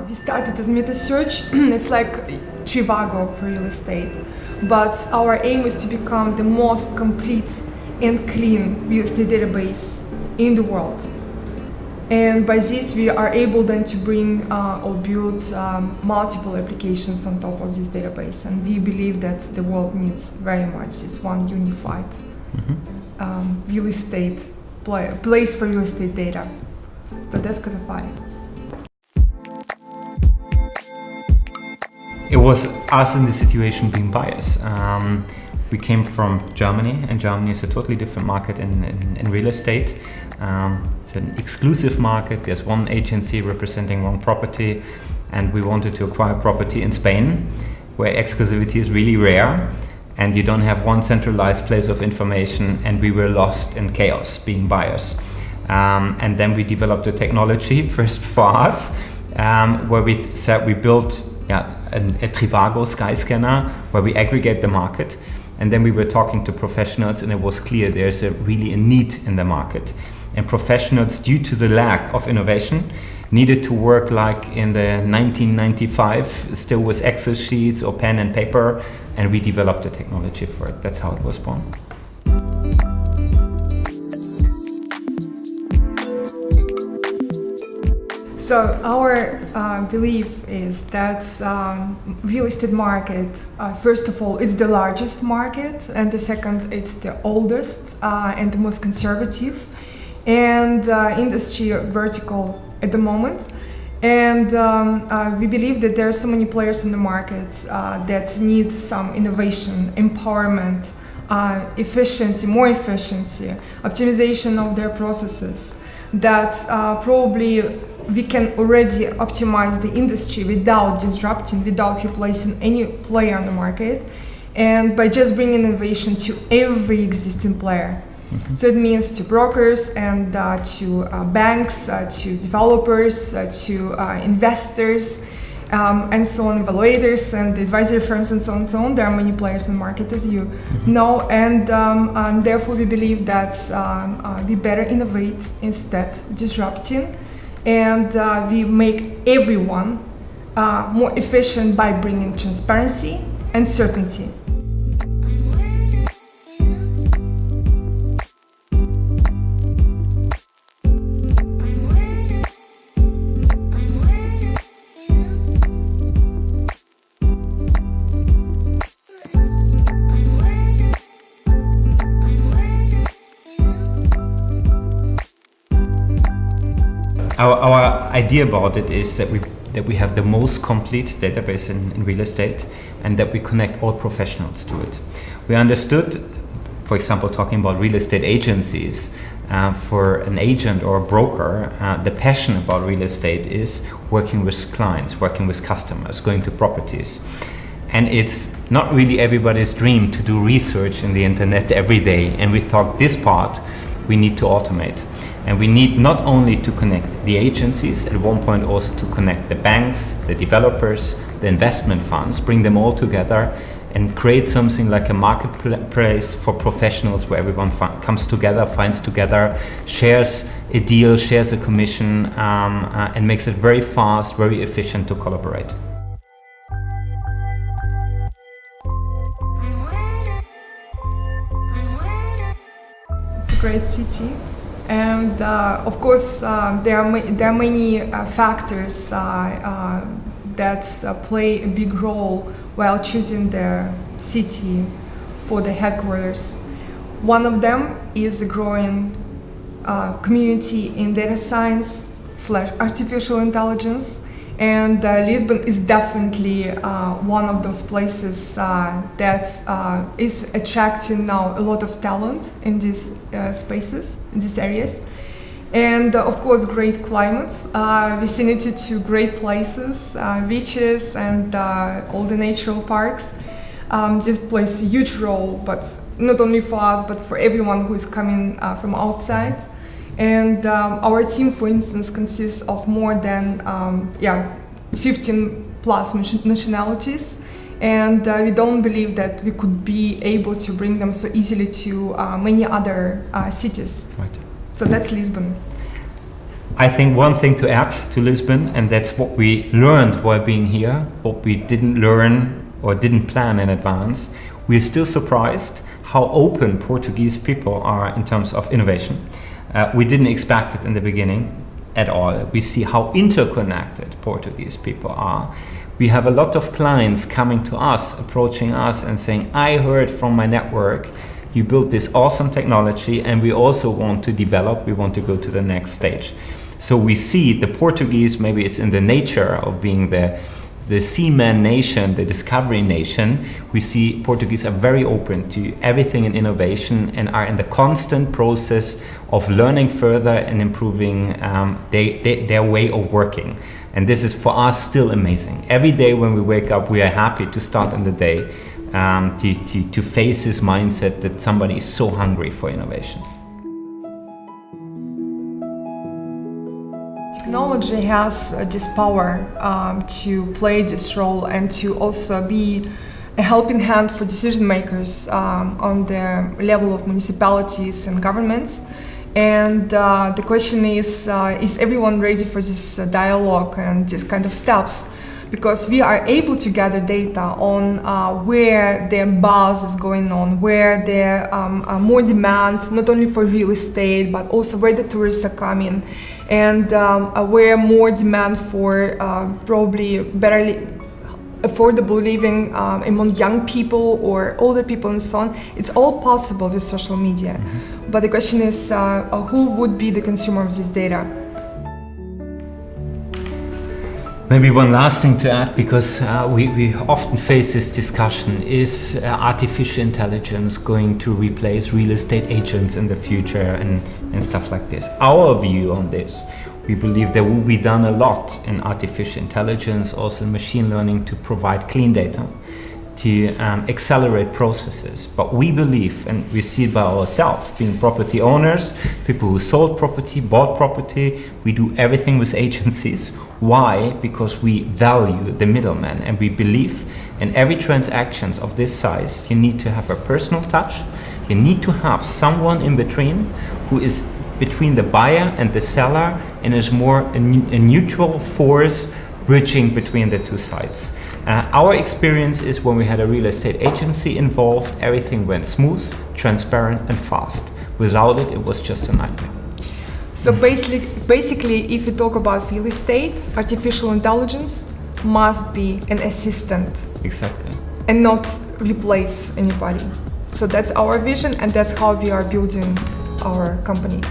We started as meta search. It's like Trivago for real estate, but our aim is to become the most complete and clean real estate database in the world. And by this, we are able then to bring or build multiple applications on top of this database. And we believe that the world needs very much this one unified real estate place for real estate data. So that's CASAFARI. It was us in the situation being buyers. We came from Germany, and Germany is a totally different market in real estate. It's an exclusive market. There's one agency representing one property, and we wanted to acquire property in Spain, where exclusivity is really rare, and you don't have one centralized place of information, and we were lost in chaos being buyers. And then we developed a technology first for us, where we said we built a Trivago sky scanner where we aggregate the market. And then we were talking to professionals, and it was clear there's really a need in the market. And professionals, due to the lack of innovation, needed to work like in the 1995, still with Excel sheets or pen and paper, and we developed the technology for it. That's how it was born. So our belief is that real estate market, first of all, it's the largest market, and the second, it's the oldest and the most conservative and industry vertical at the moment. And we believe that there are so many players in the market that need some innovation, empowerment, efficiency, more efficiency, optimization of their processes, that probably we can already optimize the industry without disrupting, without replacing any player on the market, and by just bringing innovation to every existing player. So it means to brokers and to banks, to developers, to investors, and so on, evaluators and advisory firms and so on and so on. There are many players in the market, as you know, and therefore we believe that we better innovate instead disrupting, and we make everyone more efficient by bringing transparency and certainty. Our idea about it is that we have the most complete database in real estate, and that we connect all professionals to it. We understood, for example, talking about real estate agencies, for an agent or a broker, the passion about real estate is working with clients, working with customers, going to properties. And it's not really everybody's dream to do research in the internet every day, and we thought this part we need to automate. And we need not only to connect the agencies, at one point also to connect the banks, the developers, the investment funds, bring them all together and create something like a marketplace for professionals where everyone comes together, finds together, shares a deal, shares a commission, and makes it very fast, very efficient to collaborate. It's a great city. And of course, there are many factors that play a big role while choosing the city for the headquarters. One of them is a growing community in data science / artificial intelligence. And Lisbon is definitely one of those places that is attracting now a lot of talent in these spaces, in these areas. And of course, great climate, vicinity to great places, beaches and all the natural parks. This plays a huge role, but not only for us, but for everyone who is coming from outside. And our team, for instance, consists of more than 15 plus nationalities, and we don't believe that we could be able to bring them so easily to many other cities. Right. So that's Lisbon. I think one thing to add to Lisbon, and that's what we learned while being here, what we didn't learn or didn't plan in advance, we're still surprised how open Portuguese people are in terms of innovation. We didn't expect it in the beginning at all. We see how interconnected Portuguese people are. We have a lot of clients coming to us, approaching us and saying, I heard from my network, you built this awesome technology and we also want to develop, we want to go to the next stage. So we see the Portuguese, maybe it's in the nature of being the seaman nation, the discovery nation. We see Portuguese are very open to everything in innovation and are in the constant process of learning further and improving their way of working. And this is for us still amazing. Every day when we wake up, we are happy to start in the day to face this mindset that somebody is so hungry for innovation. Technology has this power to play this role and to also be a helping hand for decision makers on the level of municipalities and governments. And the question is everyone ready for this dialogue and this kind of steps? Because we are able to gather data on where the buzz is going on, where there are more demand, not only for real estate, but also where the tourists are coming, and where more demand for probably better affordable living among young people or older people and so on. It's all possible with social media. Mm-hmm. But the question is, who would be the consumer of this data? Maybe one last thing to add, because we often face this discussion, is artificial intelligence going to replace real estate agents in the future and stuff like this. Our view on this, we believe there will be done a lot in artificial intelligence, also in machine learning, to provide clean data, to accelerate processes. But we believe, and we see it by ourselves, being property owners, people who sold property, bought property, we do everything with agencies. Why? Because we value the middleman, and we believe in every transactions of this size, you need to have a personal touch. You need to have someone in between who is between the buyer and the seller and is more a neutral force bridging between the two sides. Our experience is when we had a real estate agency involved, everything went smooth, transparent and fast. Without it, it was just a nightmare. So basically, if you talk about real estate, artificial intelligence must be an assistant. Exactly. And not replace anybody. So that's our vision, and that's how we are building our company.